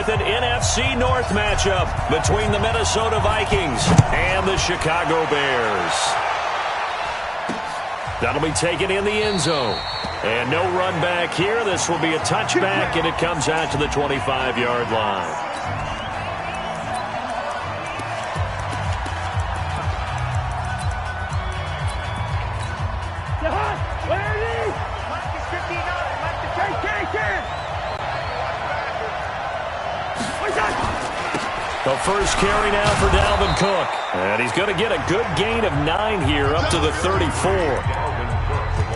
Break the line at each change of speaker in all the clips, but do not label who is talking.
with an NFC North matchup between the Minnesota Vikings and the Chicago Bears. That'll be taken in the end zone. And no run back here. This will be a touchback, and it comes out to the 25-yard line. The first carry now for Dalvin Cook. And he's going to get a good gain of 9 here up to the 34.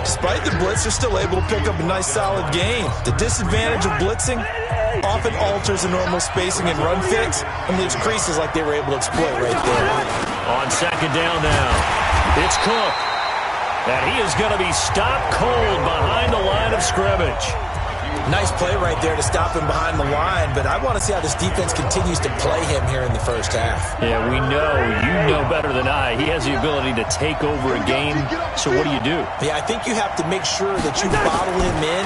Despite the blitz, they're still able to pick up a nice solid gain. The disadvantage of blitzing often alters the normal spacing and run fix and leaves creases like they were able to exploit right there.
On second down now, it's Cook. And he is going to be stopped cold behind the line of scrimmage.
Nice play right there to stop him behind the line, but I want to see how this defense continues to play him here in the first half.
Yeah, we know, you know better than I, he has the ability to take over a game, so what do?
Yeah, I think you have to make sure that you bottle him in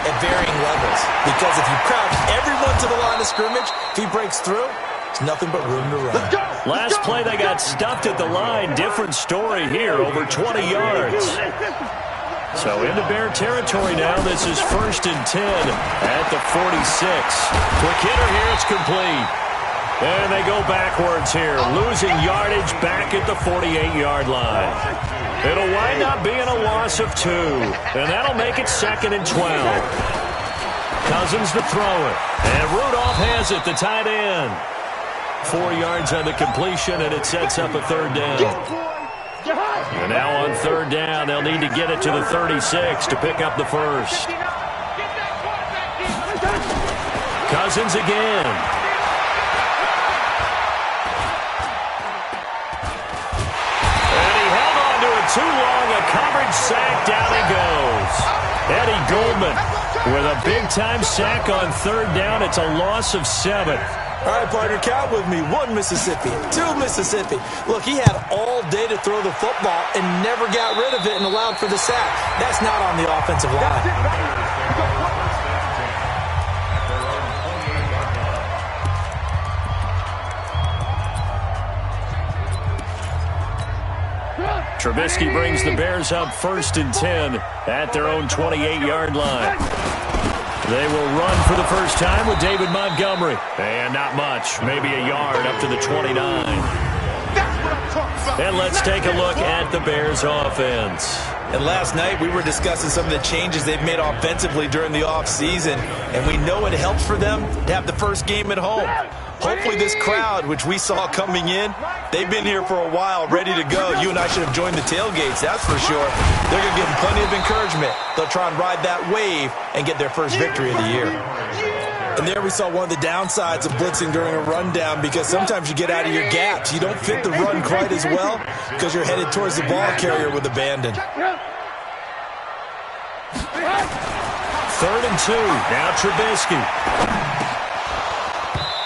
at varying levels, because if you crowd everyone to the line of scrimmage, if he breaks through, it's nothing but room to run.
Last play, they got stuffed at the line. Different story here, over 20 yards. So into Bear territory now. This is 1st and 10 at the 46. Quick hitter here. It's complete. And they go backwards here, losing yardage back at the 48-yard line. It'll wind up being a loss of 2. And that'll make it 2nd and 12. Cousins to throw it. And Rudolph has it, the tight end. 4 yards on the completion, and it sets up a 3rd down. And now on 3rd down, they'll need to get it to the 36 to pick up the first. Cousins again. And he held on to it too long. A coverage sack. Down he goes. Eddie Goldman with a big-time sack on 3rd down. It's a loss of 7.
All right, partner, count with me. 1 Mississippi, 2 Mississippi. Look, he had all day to throw the football and never got rid of it and allowed for the sack. That's not on the offensive line.
Trubisky brings the Bears up 1st and 10 at their own 28-yard line. They will run for the first time with David Montgomery. And not much, maybe a yard up to the 29. And let's take a look at the Bears offense.
And last night we were discussing some of the changes they've made offensively during the offseason. And we know it helps for them to have the first game at home. Hopefully this crowd, which we saw coming in, they've been here for a while, ready to go. You and I should have joined the tailgates, that's for sure. They're going to give them plenty of encouragement. They'll try and ride that wave and get their first victory of the year. And there we saw one of the downsides of blitzing during a rundown, because sometimes you get out of your gaps. You don't fit the run quite as well because you're headed towards the ball carrier with abandon.
3rd and 2. Now Trubisky.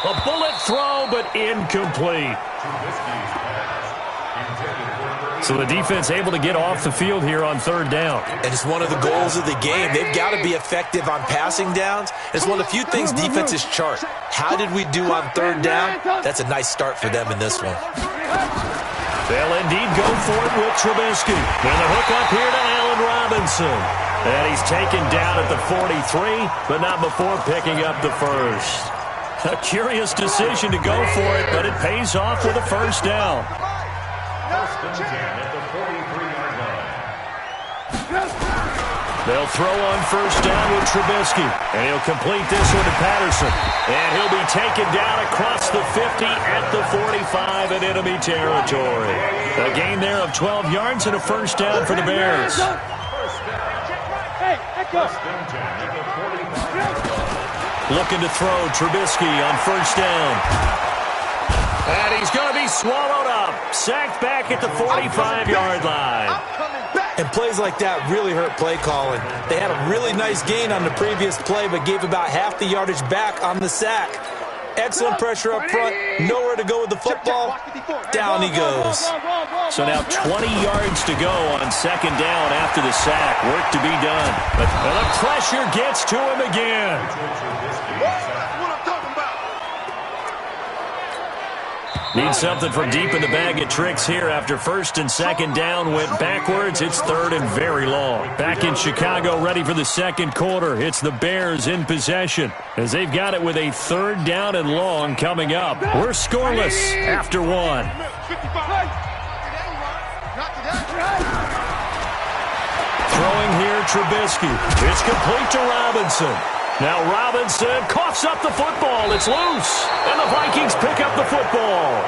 A bullet throw, but incomplete. So the defense able to get off the field here on 3rd down.
And it's one of the goals of the game. They've got to be effective on passing downs. It's one of the few things defenses chart. How did we do on 3rd down? That's a nice start for them in this one.
They'll indeed go for it with Trubisky. And the hook up here to Allen Robinson. And he's taken down at the 43, but not before picking up the first. A curious decision to go for it, but it pays off with a first down. They'll throw on first down with Trubisky. And he'll complete this one to Patterson. And he'll be taken down across the 50 at the 45 in enemy territory. A gain there of 12 yards and a first down for the Bears. Looking to throw Trubisky on first down. And he's going to be swallowed up. Sacked back at the 45-yard line.
And plays like that really hurt play calling. They had a really nice gain on the previous play, but gave about half the yardage back on the sack. Excellent pressure up front. Nowhere to go with the football. Down he goes.
So now 20 yards to go on second down after the sack. Work to be done. And the pressure gets to him again. Need something from deep in the bag of tricks here after first and second down went backwards. It's third and very long. Back in Chicago, ready for the second quarter. It's the Bears in possession as they've got it with a third down and long coming up. We're scoreless after one. Throwing here, Trubisky. It's complete to Robinson. Now Robinson coughs up the football. It's loose. And the Vikings pick up the football.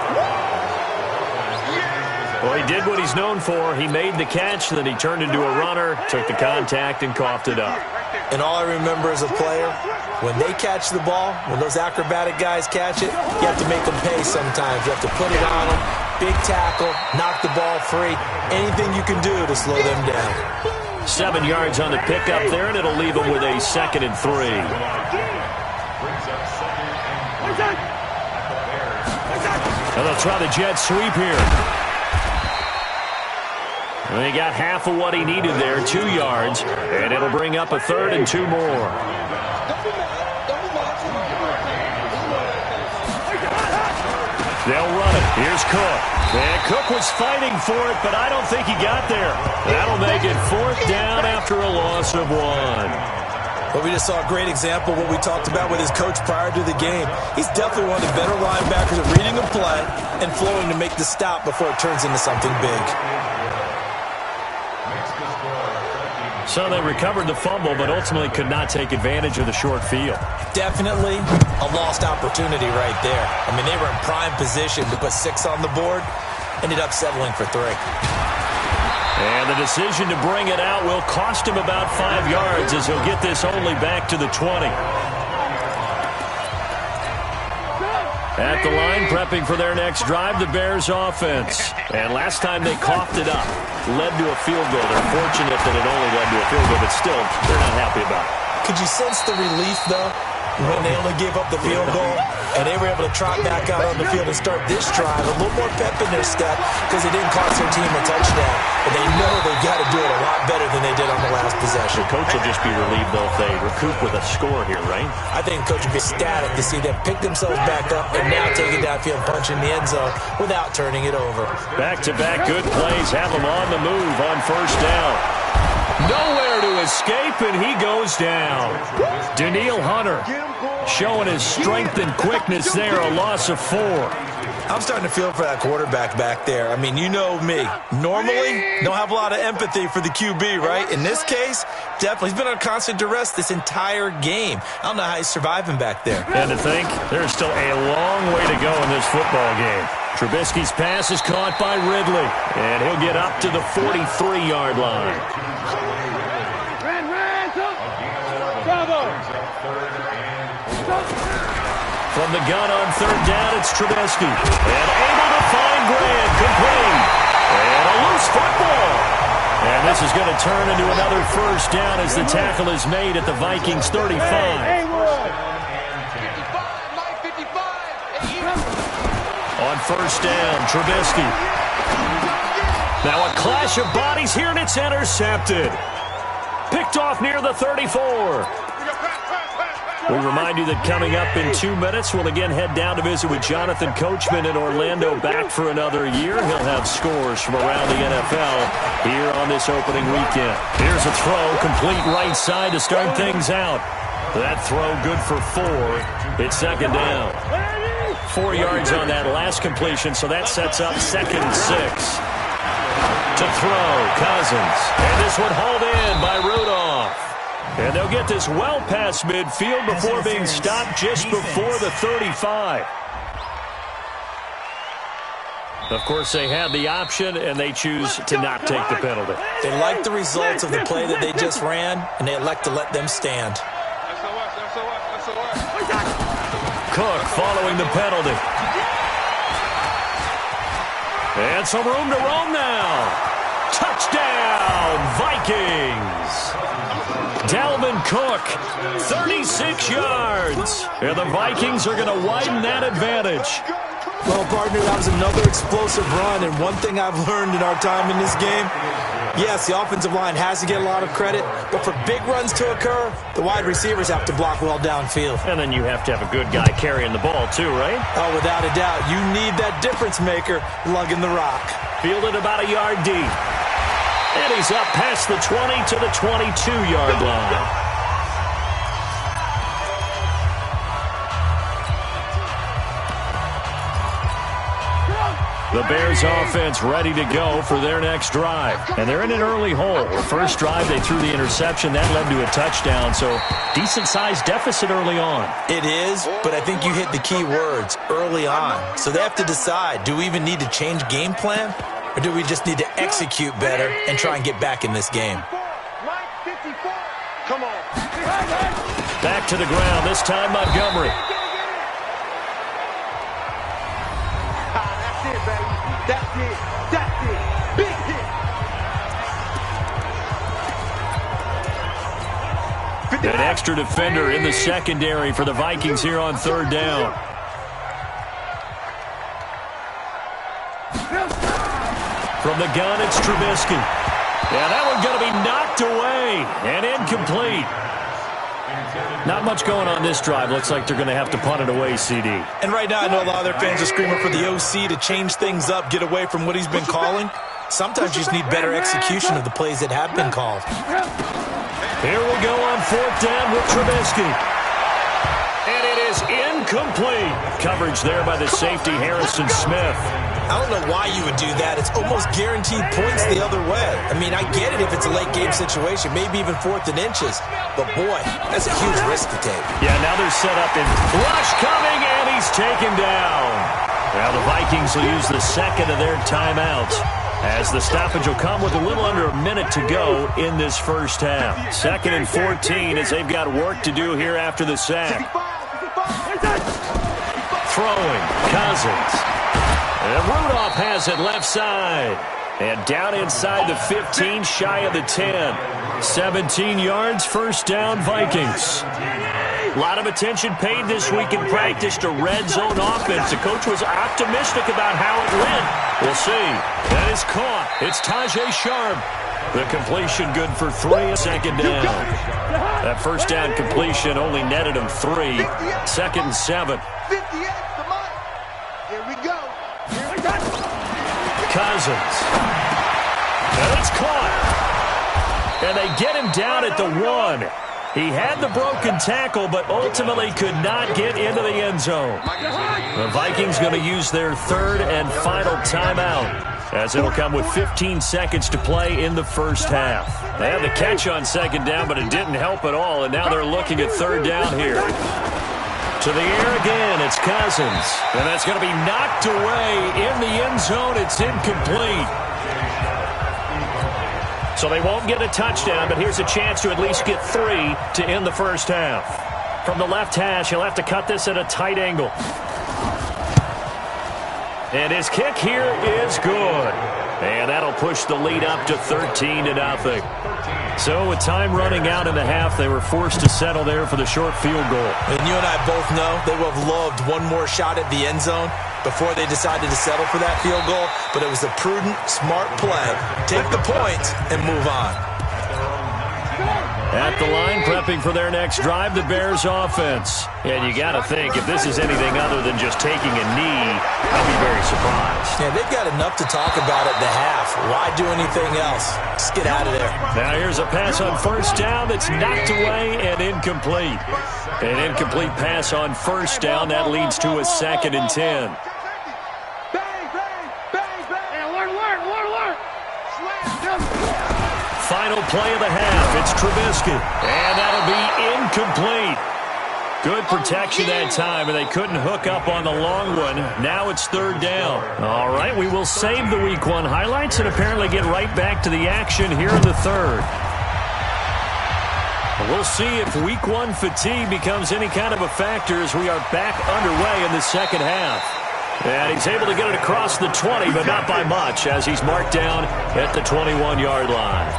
Well, he did what he's known for. He made the catch, then he turned into a runner, took the contact, and coughed it up.
And all I remember as a player, when they catch the ball, when those acrobatic guys catch it, you have to make them pay sometimes. You have to put it on them, big tackle, knock the ball free, anything you can do to slow them down.
7 yards on the pickup there, and it'll leave them with a 2nd and 3. And they'll try the jet sweep here. And he got half of what he needed there, 2 yards, and it'll bring up a 3rd and 2 more. They'll run it. Here's Cook. And Cook was fighting for it, but I don't think he got there. That'll make it 4th down after a loss of 1.
Well, we just saw a great example of what we talked about with his coach prior to the game. He's definitely one of the better linebackers at reading a play and flowing to make the stop before it turns into something big.
So they recovered the fumble, but ultimately could not take advantage of the short field.
Definitely a lost opportunity right there. I mean, they were in prime position to put 6 on the board, ended up settling for 3.
And the decision to bring it out will cost him about 5 yards as he'll get this only back to the 20. At the line, prepping for their next drive, the Bears offense. And last time they coughed it up, led to a field goal. They're fortunate that it only led to a field goal, but still, they're not happy about it.
Could you sense the relief, though, when they only gave up the field goal and they were able to trot back out on the field and start this drive, a little more pep in their step because it didn't cost their team a touchdown. But they know they've got to do it a lot better than they did on the last possession.
The coach will just be relieved, though, if they recoup with a score here, right?
I think coach will be ecstatic to see them pick themselves back up and now take it downfield and punch in the end zone without turning it over.
Back-to-back good plays have them on the move on first down. Nowhere to escape, and he goes down. Danielle Hunter showing his strength and quickness there, a loss of 4.
I'm starting to feel for that quarterback back there. I mean, you know me. Normally, don't have a lot of empathy for the QB, right? In this case, definitely. He's been on constant duress this entire game. I don't know how he's surviving back there.
And to think, there's still a long way to go in this football game. Trubisky's pass is caught by Ridley, and he'll get up to the 43-yard line. From the gun on third down, it's Trubisky. And able to find Grant, complete. And a loose football. And this is going to turn into another first down as the tackle is made at the Vikings 35. On first down, Trubisky. Now a clash of bodies here, and it's intercepted. Picked off near the 34. We remind you that coming up in 2 minutes, we'll again head down to visit with Jonathan Coachman in Orlando, back for another year. He'll have scores from around the NFL here on this opening weekend. Here's a throw, complete right side to start things out. That throw good for 4. It's second down. 4 yards on that last completion, so that sets up 2nd and 6. To throw, Cousins. And this one hauled in by Rudolph. And they'll get this well past midfield before being stopped just before the 35. Of course, they had the option, and they choose to not take the penalty.
They like the results of the play that they just ran, and they elect to let them stand.
Cook following the penalty. And some room to roam now. Touchdown, Vikings. Dalvin Cook, 36 yards. And the Vikings are going to widen that advantage.
Well, partner, that was another explosive run. And one thing I've learned in our time in this game, Yes, the offensive line has to get a lot of credit, but for big runs to occur, the wide receivers have to block well downfield.
And then you have to have a good guy carrying the ball too, right?
Oh, without a doubt. You need that difference maker lugging the rock.
Fielded about a yard deep. And he's up past the 20 to the 22-yard line. The Bears offense ready to go for their next drive. And they're in an early hole. The first drive, they threw the interception. That led to a touchdown, so decent-sized deficit early on.
It is, but I think you hit the key words, early on. So they have to decide, do we even need to change game plan? Or do we just need to execute better and try and get back in this game?
Come on.
Back to the ground, this time Montgomery.
That's it, baby. That's it. That's it. Big hit.
An extra defender in the secondary for the Vikings here on third down. From the gun, it's Trubisky. Yeah, that one's going to be knocked away and incomplete. Not much going on this drive. Looks like they're going to have to punt it away, CD.
And right now, I know a lot of their fans are screaming for the OC to change things up, get away from what he's been calling. Sometimes you just need better execution of the plays that have been called.
Here we go on fourth down with Trubisky. And it is incomplete. Coverage there by the safety, Harrison Smith.
I don't know why you would do that. It's almost guaranteed points the other way. I mean, I get it if it's a late game situation, maybe even 4th and inches. But, boy, that's a huge risk to take.
Yeah, now they're set up in rush coming, and he's taken down. Now the Vikings will use the second of their timeouts, as the stoppage will come with a little under a minute to go in this first half. 2nd and 14 as they've got work to do here after the sack. Throwing, Cousins. And Rudolph has it left side. And down inside the 15, shy of the 10. 17 yards, first down, Vikings. A lot of attention paid this week in practice to red zone offense. The coach was optimistic about how it went. We'll see. That is caught. It's Tajay Sharp. The completion good for 3, second down. That first down completion only netted him 3. 2nd and 7.
58 the money. Here we go.
Cousins. And it's caught. And they get him down at the 1. He had the broken tackle, but ultimately could not get into the end zone. The Vikings going to use their third and final timeout, as it'll come with 15 seconds to play in the first half. They had the catch on second down, but it didn't help at all, and now they're looking at third down here. To the air again, it's Cousins. And that's going to be knocked away in the end zone. It's incomplete. So they won't get a touchdown, but here's a chance to at least get 3 to end the first half. From the left hash, he'll have to cut this at a tight angle. And his kick here is good. And that'll push the lead up to 13-0. So with time running out in the half, they were forced to settle there for the short field goal.
And you and I both know they would have loved one more shot at the end zone before they decided to settle for that field goal. But it was a prudent, smart play. Take the points and move on.
At the line, prepping for their next drive, the Bears offense. And you got to think, if this is anything other than just taking a knee, I'll be very surprised.
Yeah, they've got enough to talk about at the half. Why do anything else? Just get out of there.
Now here's a pass on first down that's knocked away and incomplete. An incomplete pass on first down. That leads to a 2nd and 10. Final play of the half. It's Trubisky. And that'll be incomplete. Good protection that time, and they couldn't hook up on the long one. Now it's third down. All right, we will save the Week 1 highlights and apparently get right back to the action here in the third. We'll see if Week 1 fatigue becomes any kind of a factor as we are back underway in the second half. And he's able to get it across the 20, but not by much, as he's marked down at the 21-yard line.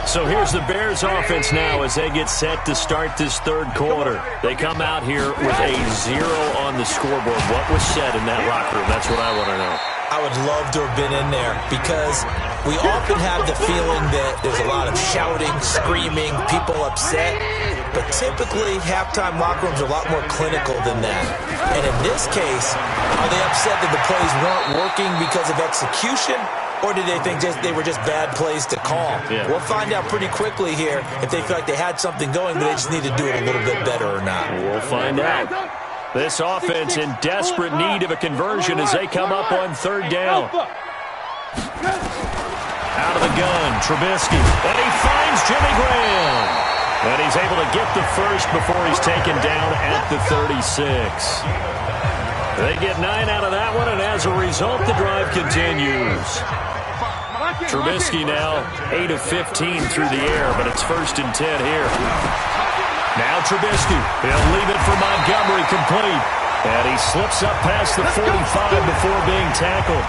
So here's the Bears offense now as they get set to start this third quarter. They come out here with a 0 on the scoreboard. What was said in that locker room? That's what I want to know.
I would love to have been in there because we often have the feeling that there's a lot of shouting, screaming, people upset. But typically, halftime locker rooms are a lot more clinical than that. And in this case, are they upset that the plays weren't working because of execution? Or did they think they were just bad plays to call?
Yeah.
We'll find out pretty quickly here if they feel like they had something going, but they just need to do it a little bit better or not.
We'll find out. This offense in desperate need of a conversion as they come up on third down. Out of the gun, Trubisky. And he finds Jimmy Graham. And he's able to get the first before he's taken down at the 36. They get 9 out of that one, and as a result, the drive continues. Trubisky now 8 of 15 through the air, but it's 1st and 10 here. Now Trubisky. He'll leave it for Montgomery complete. And he slips up past the 45 before being tackled.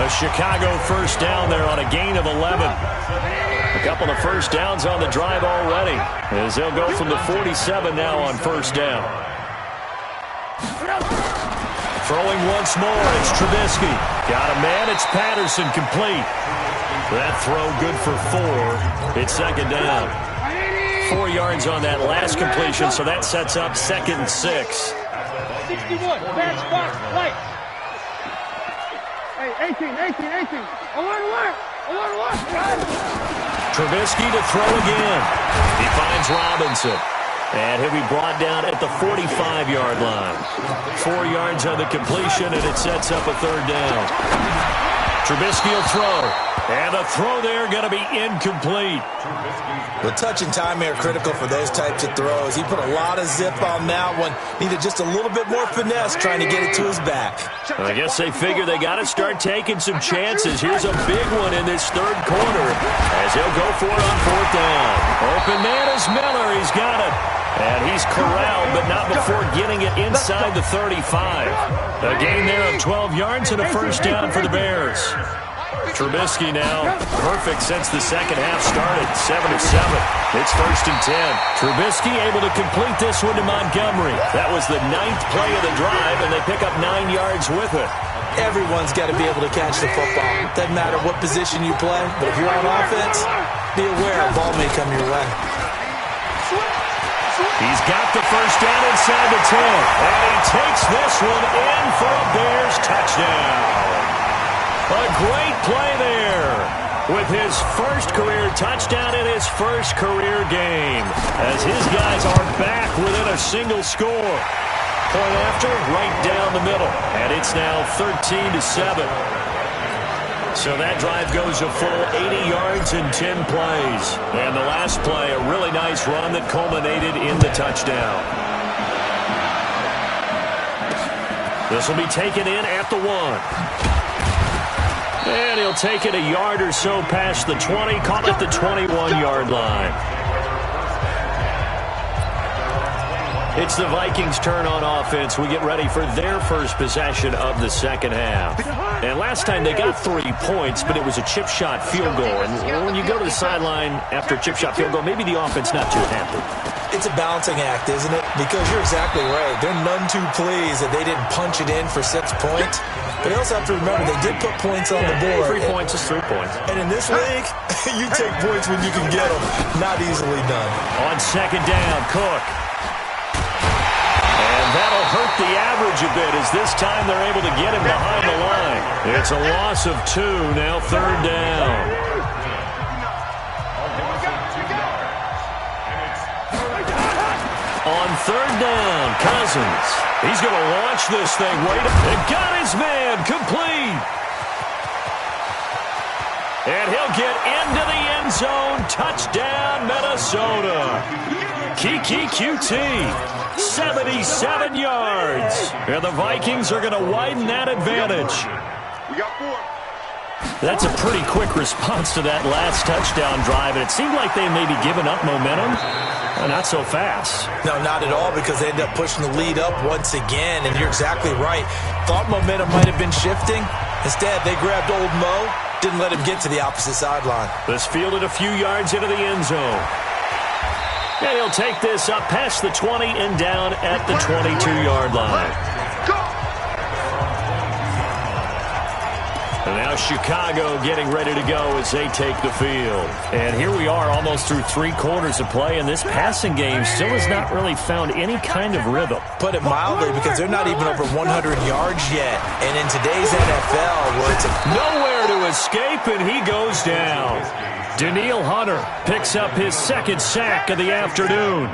A Chicago first down there on a gain of 11. A couple of first downs on the drive already, as they'll go from the 47 now on first down. Throwing once more, it's Trubisky. Got a man, it's Patterson complete. That throw good for 4. It's 2nd down. 4 yards on that last completion, so that sets up 2nd and 6.
61, bad spot, right. Hey, 18. Alert.
Trubisky to throw again. He finds Robinson. And he'll be brought down at the 45-yard line. 4 yards on the completion, and it sets up a 3rd down. Trubisky will throw. And the throw there going to be incomplete.
The touch and time are critical for those types of throws. He put a lot of zip on that one. Needed just a little bit more finesse trying to get it to his back.
I guess they figure they got to start taking some chances. Here's a big one in this third quarter as he'll go for it on 4th down. Open man is Miller. He's got it. And he's corralled, but not before getting it inside the 35. A gain there of 12 yards and a first down for the Bears. Trubisky now perfect since the second half started. 7 of 7. It's 1st and 10. Trubisky able to complete this one to Montgomery. That was the 9th play of the drive, and they pick up 9 yards with it.
Everyone's got to be able to catch the football. Doesn't matter what position you play, but if you're on offense, be aware a ball may come your way.
He's got the first down inside the 10, and he takes this one in for a Bears touchdown. A great play there with his first career touchdown in his first career game as his guys are back within a single score. Point after, right down the middle, and it's now 13-7. So that drive goes a full 80 yards and 10 plays. And the last play, a really nice run that culminated in the touchdown. This will be taken in at the 1. And he'll take it a yard or so past the 20, call it the 21-yard line. It's the Vikings' turn on offense. We get ready for their first possession of the second half. And last time they got 3 points, but it was a chip shot field goal. And when you go to the sideline after a chip shot field goal, maybe the offense not too happy.
It's a balancing act, isn't it? Because you're exactly right. They're none too pleased that they didn't punch it in for 6 points. But you also have to remember they did put points on the board.
3 points is 3 points.
And in this league, you take points when you can get them. Not easily done.
On second down, Cook. And that'll hurt the average a bit as this time they're able to get him behind the line. It's a loss of 2, now 3rd down. On 3rd down, Cousins. He's going to launch this thing. Wait, and got his man complete. And he'll get into the end zone. Touchdown, Minnesota. Kiki QT, 77 yards. And the Vikings are going to widen that advantage.
We got 4.
That's a pretty quick response to that last touchdown drive. And it seemed like they may be giving up momentum. Not so fast.
No, not at all, because they ended up pushing the lead up once again, and you're exactly right. Thought momentum might have been shifting. Instead, they grabbed old Mo, didn't let him get to the opposite sideline.
This fielded a few yards into the end zone. And he'll take this up past the 20 and down at the 22-yard line. And now Chicago getting ready to go as they take the field. And here we are almost through 3 quarters of play, and this passing game still has not really found any kind of rhythm.
Put it mildly, because they're not even over 100 yards yet. And in today's NFL, where it's
nowhere to escape, and he goes down. Danielle Hunter picks up his 2nd sack of the afternoon.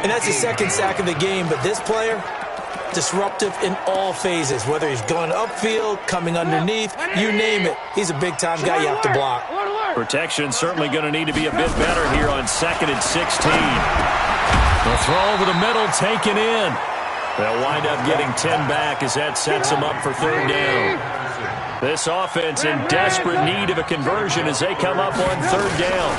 And that's his 2nd sack of the game, but this player, disruptive in all phases, whether he's going upfield, coming underneath, you name it. He's a big-time guy you have to block.
Protection certainly going to need to be a bit better here on 2nd and 16. The throw over the middle taken in. They'll wind up getting 10 back as that sets them up for 3rd down. This offense in desperate need of a conversion as they come up on 3rd down.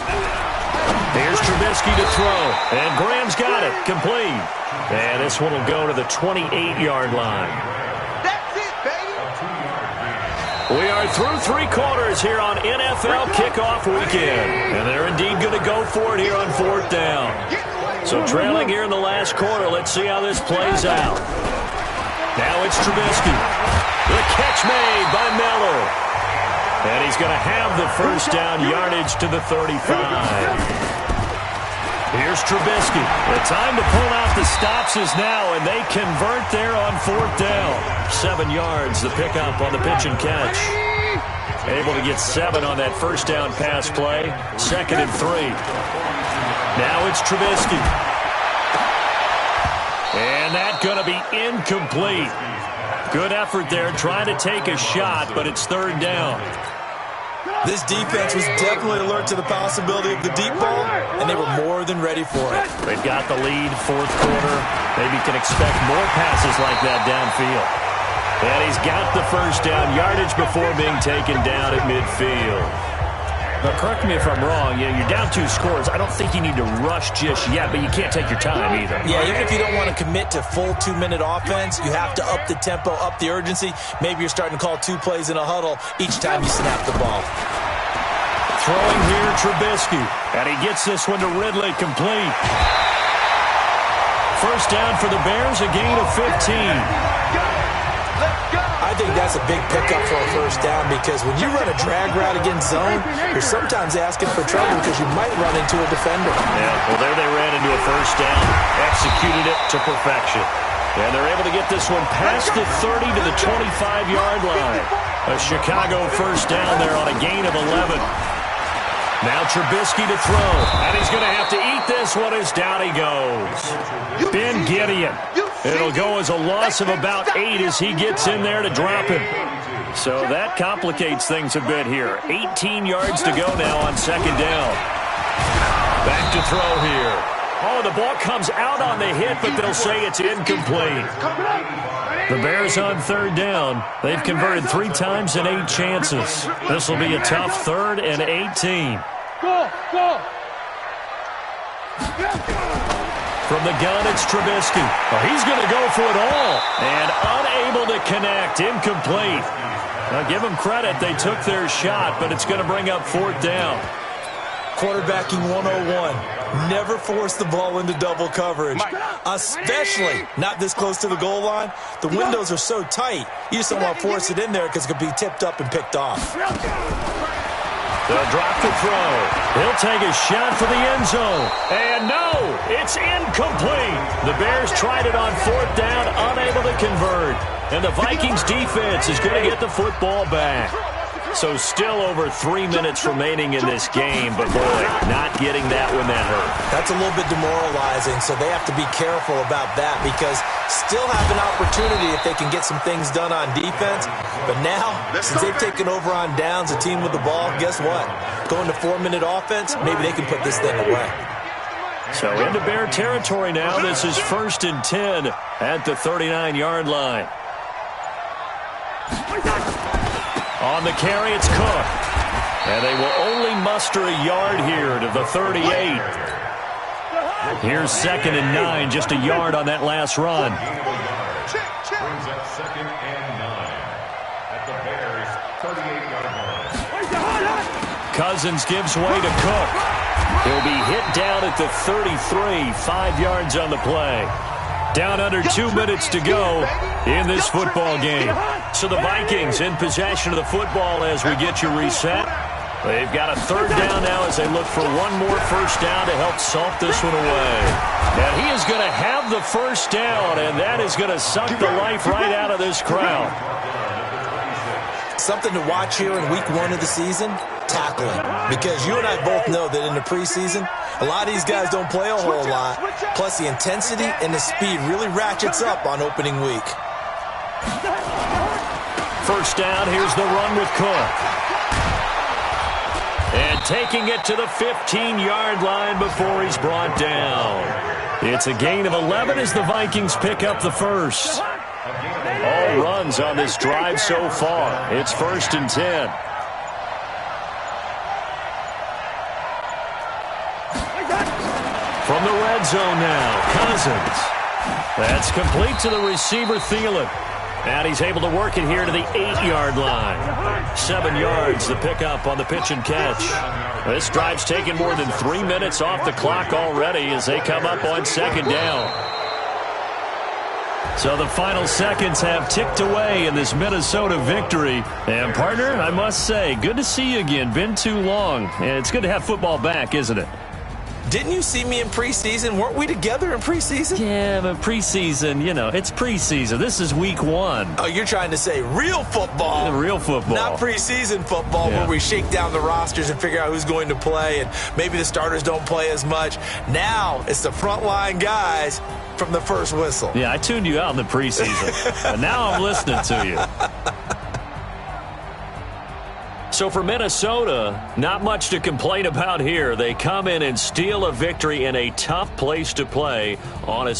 Here's Trubisky to throw, and Graham's got it, complete. And this one will go to the 28-yard line.
That's it, baby.
We are through 3 quarters here on NFL Kickoff Weekend. And they're indeed going to go for it here on 4th down. So trailing here in the last quarter, let's see how this plays out. Now it's Trubisky. The catch made by Miller. And he's going to have the 1st down yardage to the 35. Here's Trubisky. The time to pull out the stops is now, and they convert there on 4th down. 7 yards, the pickup on the pitch and catch. Able to get 7 on that 1st down pass play. 2nd and 3. Now it's Trubisky. And that's going to be incomplete. Good effort there, trying to take a shot, but it's 3rd down.
This defense was definitely alert to the possibility of the deep ball, and they were more than ready for it.
They've got the lead, 4th quarter. Maybe can expect more passes like that downfield. And he's got the 1st down yardage before being taken down at midfield. Now, correct me if I'm wrong. You're down 2 scores. I don't think you need to rush just yet, but you can't take your time either.
Yeah, even if you don't want to commit to full 2-minute offense, you have to up the tempo, up the urgency. Maybe you're starting to call 2 plays in a huddle each time you snap the ball.
Throwing here, Trubisky. And he gets this one to Ridley, complete. 1st down for the Bears, a gain of 15.
I think that's a big pickup for a 1st down, because when you run a drag route against zone, you're sometimes asking for trouble because you might run into a defender.
Yeah, well, there they ran into a 1st down, executed it to perfection. And they're able to get this one past the 30 to the 25-yard line. A Chicago 1st down there on a gain of 11. Now Trubisky to throw, and he's going to have to eat this one as down he goes. Ben Gideon. It'll go as a loss of about 8 as he gets in there to drop him. So that complicates things a bit here. 18 yards to go now on 2nd down. Back to throw here. Oh, the ball comes out on the hit, but they'll say it's incomplete. The Bears on 3rd down. They've converted 3 times in 8 chances. This will be a tough 3rd and 18.
Go!
From the gun, it's Trubisky. Oh, he's going to go for it all. And unable to connect. Incomplete. Now, give them credit. They took their shot, but it's going to bring up 4th down.
Quarterbacking 101. Never force the ball into double coverage, especially not this close to the goal line. The windows are so tight, you just don't want to force it in there because it could be tipped up and picked off.
They'll drop the throw. He'll take a shot for the end zone. And no, it's incomplete. The Bears tried it on 4th down, unable to convert. And the Vikings defense is going to get the football back. So still over 3 minutes remaining in this game, but boy, not getting that when that hurt.
That's a little bit demoralizing, so they have to be careful about that because still have an opportunity if they can get some things done on defense. But now, since they've taken over on downs, a team with the ball, guess what? Going to 4-minute offense, maybe they can put this thing away.
So into Bear territory now. This is 1st and 10 at the 39-yard line. On the carry, it's Cook. And they will only muster a yard here to the 38. Here's 2nd and 9, just a yard on that last run. Cousins gives way to Cook. He'll be hit down at the 33, 5 yards on the play. Down under 2 minutes to go in this football game. So the Vikings in possession of the football as we get you reset. They've got a third down now as they look for one more first down to help salt this one away. And he is going to have the first down, and that is going to suck the life right out of this crowd.
Something to watch here in week 1 of the season, tackling. Because you and I both know that in the preseason, a lot of these guys don't play a whole lot. Plus, the intensity and the speed really ratchets up on opening week.
First down, here's the run with Cook. And taking it to the 15-yard line before he's brought down. It's a gain of 11 as the Vikings pick up the first. All runs on this drive so far. It's 1st and 10. From the red zone now, Cousins. That's complete to the receiver, Thielen. And he's able to work it here to the 8-yard line. 7 yards the pickup on the pitch and catch. This drive's taken more than 3 minutes off the clock already as they come up on second down. So the final seconds have ticked away in this Minnesota victory. And, partner, I must say, good to see you again. Been too long. And it's good to have football back, isn't it?
Didn't you see me in preseason? Weren't we together in preseason?
Yeah, but preseason, you know, it's preseason. This is week 1.
Oh, you're trying to say real football.
Real football.
Not preseason football where we shake down the rosters and figure out who's going to play, and maybe the starters don't play as much. Now it's the frontline guys from the first whistle.
Yeah, I tuned you out in the preseason, but now I'm listening to you. So for Minnesota, not much to complain about here. They come in and steal a victory in a tough place to play on a